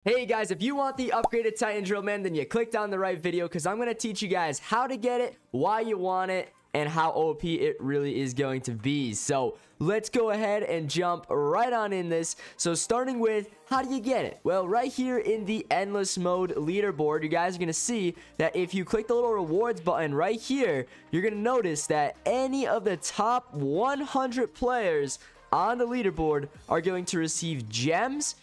Hey guys, if you want the upgraded Titan drill man, then you clicked on the right video because I'm going to teach you guys how to get it, why you want it, and how OP it really is going to be. So let's go ahead and jump right on in this. So starting with, how do you get it? Well, right here in the endless mode leaderboard, you guys are going to see that if you click the little rewards button right here, you're going to notice that any of the top 100 players on the leaderboard are going to receive gems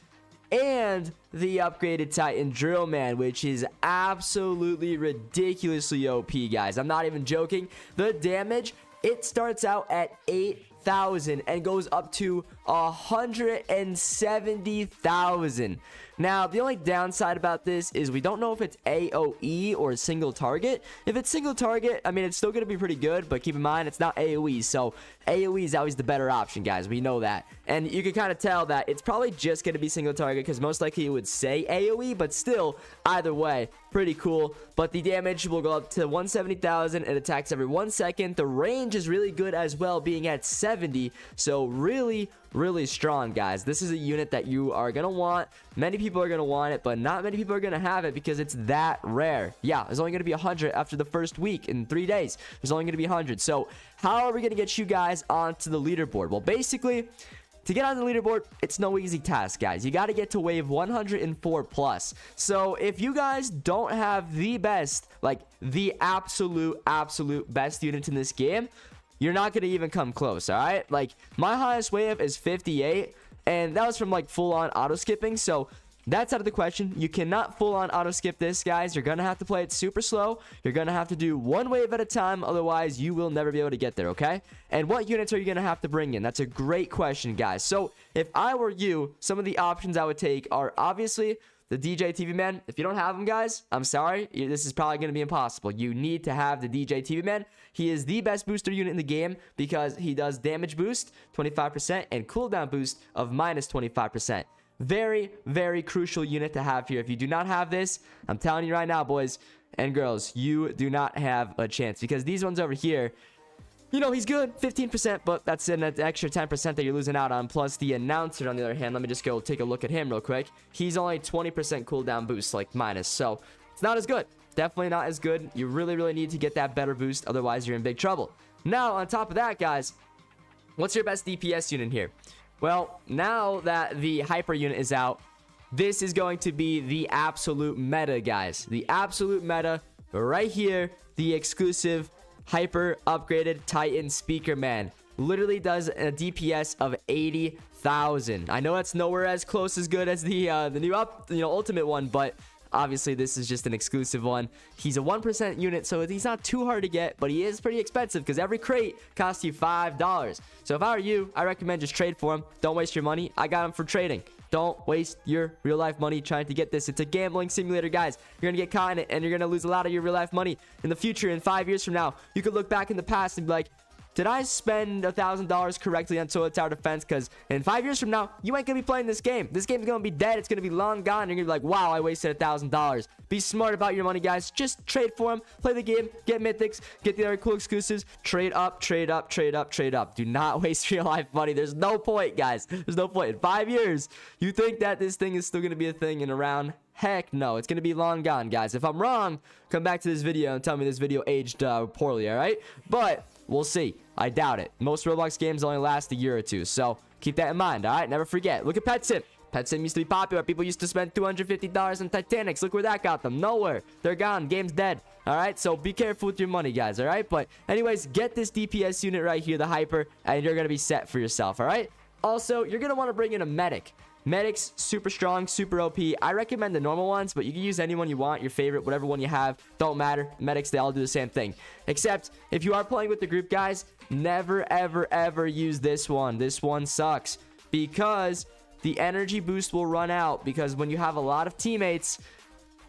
and the upgraded Titan drill man, which is absolutely ridiculously OP, guys. I'm not even joking. The damage, it starts out at 8,000 and goes up to 170,000. Now, the only downside about this is we don't know if it's AoE or a single target. If it's single target, I mean, it's still going to be pretty good, but keep in mind, it's not AoE. So AoE is always the better option, guys. We know that. And you can kind of tell that it's probably just going to be single target because most likely it would say AoE, but still, either way, pretty cool. But the damage will go up to 170,000. It attacks every 1 second. The range is really good as well, being at 70. So really strong, guys. This is a unit that you are gonna want. Many people are gonna want it, but not many people are gonna have it because it's that rare. Yeah, there's only gonna be 100 after the first week. In 3 days, there's only gonna be 100. So how are we gonna get you guys onto the leaderboard? Well, basically, to get on the leaderboard, it's no easy task, guys. You got to get to wave 104 plus. So if you guys don't have the best, like the absolute best unit in this game, you're not going to even come close, all right? Like, my highest wave is 58, and that was from, like, full-on auto-skipping, so that's out of the question. You cannot full-on auto-skip this, guys. You're going to have to play it super slow. You're going to have to do one wave at a time, otherwise you will never be able to get there, okay? And what units are you going to have to bring in? That's a great question, guys. So, if I were you, some of the options I would take are, obviously, the DJ TV man. If you don't have him, guys, I'm sorry. This is probably going to be impossible. You need to have the DJ TV man. He is the best booster unit in the game because he does damage boost 25% and cooldown boost of minus 25%. Very crucial unit to have here. If you do not have this, I'm telling you right now, boys and girls, you do not have a chance because these ones over here, you know, he's good, 15%, but that's an extra 10% that you're losing out on. Plus, the announcer, on the other hand, let me just go take a look at him real quick. He's only 20% cooldown boost, like minus, so it's not as good. Definitely not as good. You really need to get that better boost, otherwise you're in big trouble. Now, on top of that, guys, what's your best DPS unit here? Well, now that the hyper unit is out, this is going to be the absolute meta, guys. The absolute meta right here, the exclusive hyper upgraded Titan speakerman. Literally does a DPS of 80,000. I know that's nowhere as close as good as the new ultimate one, but obviously this is just an exclusive one. He's a 1% unit, so he's not too hard to get, but he is pretty expensive because every crate costs you $5. So if I were you, I recommend just trade for him. Don't waste your money. I got him for trading. Don't waste your real life money trying to get this. It's a gambling simulator, guys. You're gonna get caught in it and you're gonna lose a lot of your real life money in the future. In 5 years from now, you could look back in the past and be like, did I spend $1,000 correctly on toilet tower defense? Because in 5 years from now, you ain't gonna be playing this game. This game's gonna be dead. It's gonna be long gone. You're gonna be like, wow, I wasted $1,000. Be smart about your money, guys. Just trade for them. Play the game. Get mythics. Get the other cool exclusives. Trade up, trade up, trade up, trade up. Do not waste real life money. There's no point, guys. There's no point. In 5 years, you think that this thing is still gonna be a thing in around? Heck no, it's gonna be long gone, guys. If I'm wrong, come back to this video and tell me this video aged poorly, all right? But we'll see. I doubt it. Most Roblox games only last a year or two, so keep that in mind, all right? Never forget. Look at Pet Sim. Pet Sim used to be popular. People used to spend $250 on Titanics. Look where that got them. Nowhere. They're gone. Game's dead. All right? So be careful with your money, guys, all right? But anyways, get this DPS unit right here, the Hyper, and you're going to be set for yourself, all right? Also, you're going to want to bring in a Medic. Medics, super strong, super OP. I recommend the normal ones, but you can use anyone you want, your favorite, whatever one you have. Don't matter. Medics, they all do the same thing. Except, if you are playing with the group, guys, never, ever use this one. This one sucks. Because the energy boost will run out. Because when you have a lot of teammates,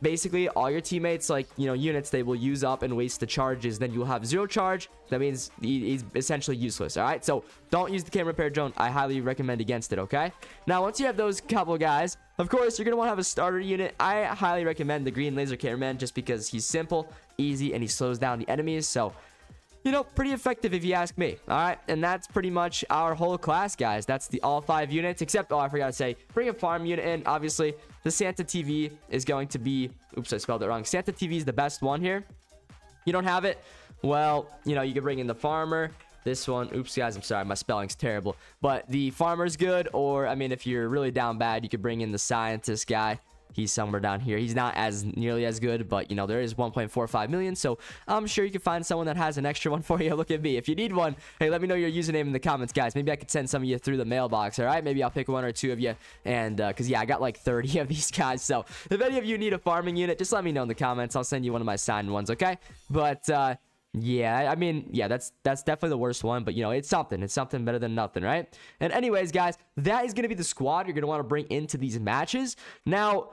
basically all your teammates, like, you know, units, they will use up and waste the charges. Then you'll have 0 charge. That means he's essentially useless, all right? So don't use the camera repair drone. I highly recommend against it, okay? Now, once you have those couple guys, of course, you're going to want to have a starter unit. I highly recommend the green laser cameraman just because he's simple, easy, and he slows down the enemies. So you know, pretty effective if you ask me. All right, and that's pretty much our whole class, guys. That's the all 5 units, except, oh, I forgot to say, bring a farm unit in. Obviously, the Santa TV is going to be, oops, I spelled it wrong. Santa TV is the best one here. You don't have it, well, you know, you can bring in the farmer. This one, oops, guys, I'm sorry, my spelling's terrible. But the farmer's good, or, I mean, if you're really down bad, you could bring in the scientist guy. He's somewhere down here. He's not as nearly as good, but, you know, there is 1.45 million, so I'm sure you can find someone that has an extra one for you. Look at me. If you need one, hey, let me know your username in the comments, guys. Maybe I could send some of you through the mailbox, all right? Maybe I'll pick 1 or 2 of you, and, because, yeah, I got, like, 30 of these guys, so if any of you need a farming unit, just let me know in the comments. I'll send you one of my signed ones, okay? But, yeah, I mean, yeah, that's definitely the worst one, but, you know, it's something better than nothing, right? And anyways, guys, that is going to be the squad you're going to want to bring into these matches. Now,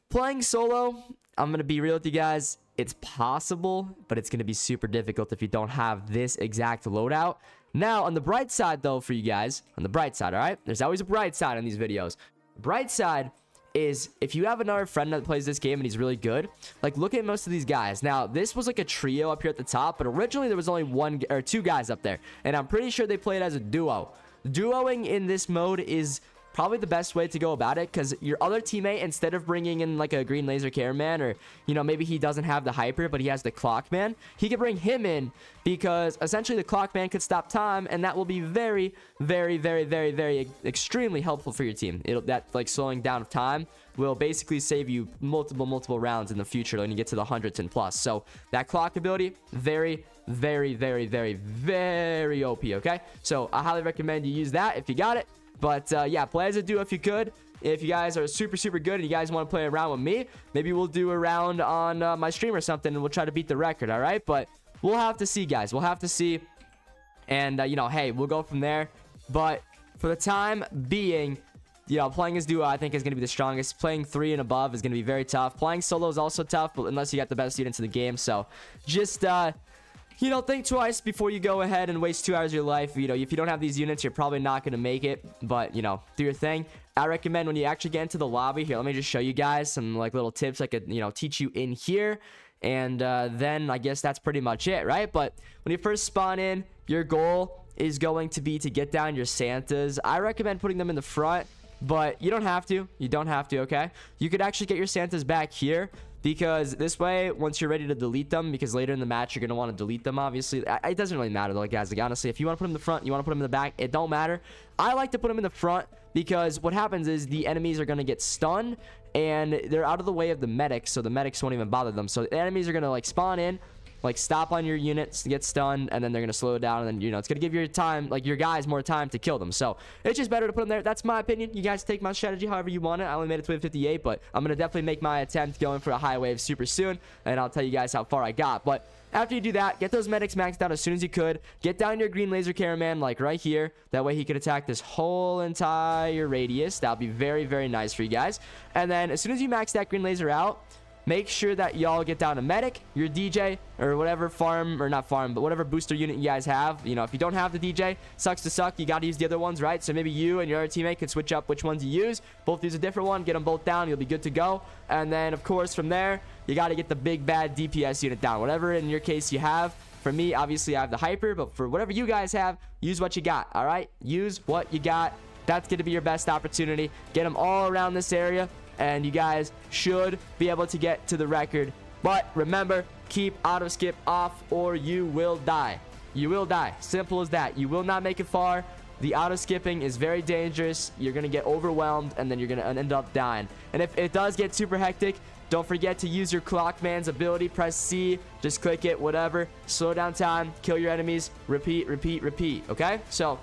playing solo, I'm going to be real with you guys, it's possible, but it's going to be super difficult if you don't have this exact loadout. Now, on the bright side, though, for you guys, on the bright side, all right? There's always a bright side on these videos. Bright side is if you have another friend that plays this game and he's really good, like, look at most of these guys. Now, this was like a trio up here at the top, but originally there was only 1 or 2 guys up there, and I'm pretty sure they played as a duo. Duoing in this mode is probably the best way to go about it, because your other teammate, instead of bringing in like a green laser cameraman, or, you know, maybe he doesn't have the hyper but he has the clockman, he could bring him in, because essentially the clockman could stop time, and that will be very, very, very, very, very extremely helpful for your team. That like slowing down of time will basically save you multiple rounds in the future when you get to the hundreds and plus. So that clock ability, very, very, very, very, very OP. Okay, so I highly recommend you use that if you got it. But, yeah, play as a duo if you could. If you guys are super good and you guys want to play around with me, maybe we'll do a round on my stream or something, and we'll try to beat the record, all right? But we'll have to see, guys. We'll have to see. And, you know, hey, we'll go from there. But for the time being, you know, playing as duo, I think, is going to be the strongest. Playing 3 and above is going to be very tough. Playing solo is also tough, but unless you got the best units in the game. So just, you know, think twice before you go ahead and waste 2 hours of your life. You know, if you don't have these units, you're probably not going to make it. But, you know, do your thing. I recommend when you actually get into the lobby here, let me just show you guys some, like, little tips I could, you know, teach you in here. And then I guess that's pretty much it, right? But when you first spawn in, your goal is going to be to get down your Santas. I recommend putting them in the front, but you don't have to. You don't have to, okay? You could actually get your Santas back here, because this way, once you're ready to delete them, because later in the match, you're going to want to delete them, obviously. It doesn't really matter, though, guys. Like, honestly, if you want to put them in the front, you want to put them in the back, it don't matter. I like to put them in the front, because what happens is the enemies are going to get stunned, and they're out of the way of the medics, so the medics won't even bother them. So the enemies are going to, like, spawn in, like, stop on your units to get stunned, and then they're going to slow it down, and then, you know, it's going to give your time, like, your guys more time to kill them. So it's just better to put them there. That's my opinion. You guys take my strategy however you want it. I only made it to wave 58, but I'm going to definitely make my attempt going for a high wave super soon, and I'll tell you guys how far I got. But after you do that, get those medics maxed out as soon as you could. Get down your green laser cameraman, like right here. That way he could attack this whole entire radius. That'll be very, very nice for you guys. And then as soon as you max that green laser out, make sure that y'all get down a medic, your DJ, or whatever farm, or not farm, but whatever booster unit you guys have. You know, if you don't have the DJ, sucks to suck. You got to use the other ones, right? So maybe you and your other teammate can switch up which ones you use. Both use a different one. Get them both down. You'll be good to go. And then, of course, from there, you got to get the big bad DPS unit down. Whatever, in your case, you have. For me, obviously, I have the hyper, but for whatever you guys have, use what you got, all right? Use what you got. That's going to be your best opportunity. Get them all around this area, and you guys should be able to get to the record. But remember, keep auto skip off or you will die. You will die. Simple as that. You will not make it far. The auto skipping is very dangerous. You're going to get overwhelmed, and then you're going to end up dying. And if it does get super hectic, don't forget to use your clockman's ability. Press C, just click it, whatever. Slow down time, kill your enemies, repeat, repeat, repeat. Okay? So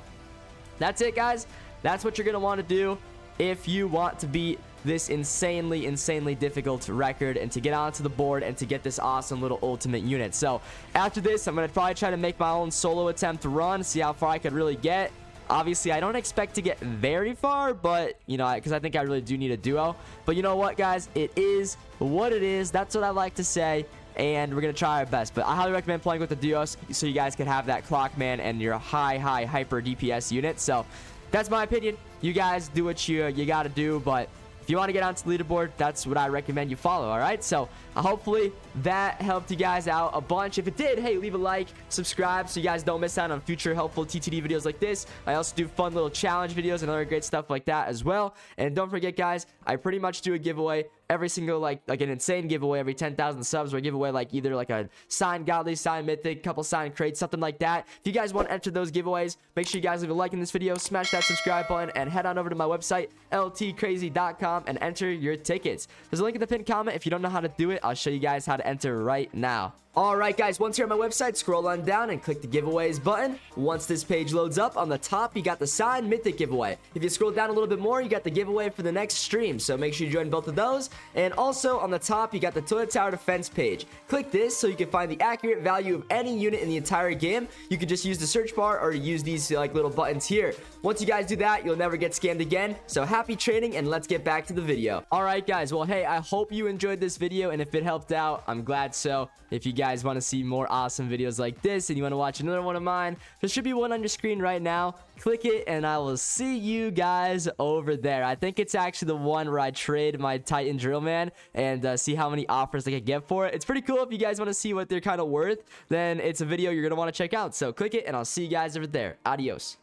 that's it, guys. That's what you're going to want to do if you want to beat this insanely difficult record, and to get onto the board and to get this awesome little ultimate unit. So after this, I'm going to probably try to make my own solo attempt to run, see how far I could really get. Obviously, I don't expect to get very far, but, you know, because I think I really do need a duo. But you know what, guys? It is what it is. That's what I like to say, and we're going to try our best. But I highly recommend playing with the duos so you guys can have that clockman and your high hyper DPS unit. So that's my opinion. You guys do what you got to do, but if you want to get onto the leaderboard, that's what I recommend you follow. All right, so hopefully that helped you guys out a bunch. If it did, hey, leave a like, subscribe so you guys don't miss out on future helpful TTD videos like this. I also do fun little challenge videos and other great stuff like that as well. And don't forget, guys, I pretty much do a giveaway every single like an insane giveaway every 10,000 subs, where I give away like either like a signed godly, signed mythic, couple signed crates, something like that. If you guys want to enter those giveaways, make sure you guys leave a like in this video, smash that subscribe button, and head on over to my website LTkrazy.com and enter your tickets. There's a link in the pinned comment. If you don't know how to do it, I'll show you guys how to enter right now. Alright guys, once you're on my website, scroll on down and click the giveaways button. Once this page loads up, on the top you got the signed mythic giveaway. If you scroll down a little bit more, you got the giveaway for the next stream, so make sure you join both of those. And also on the top you got the toilet tower defense page. Click this so you can find the accurate value of any unit in the entire game. You can just use the search bar or use these like little buttons here. Once you guys do that, you'll never get scammed again. So happy trading, and let's get back to the video. Alright guys, well hey, I hope you enjoyed this video, and if it helped out, I'm glad so. If you guys want to see more awesome videos like this and you want to watch another one of mine, there should be one on your screen right now. Click it and I will see you guys over there. I think it's actually the one where I trade my Titan drill man and see how many offers I can get for it. It's pretty cool. If you guys want to see what they're kind of worth, then it's a video you're going to want to check out. So click it and I'll see you guys over there. Adios.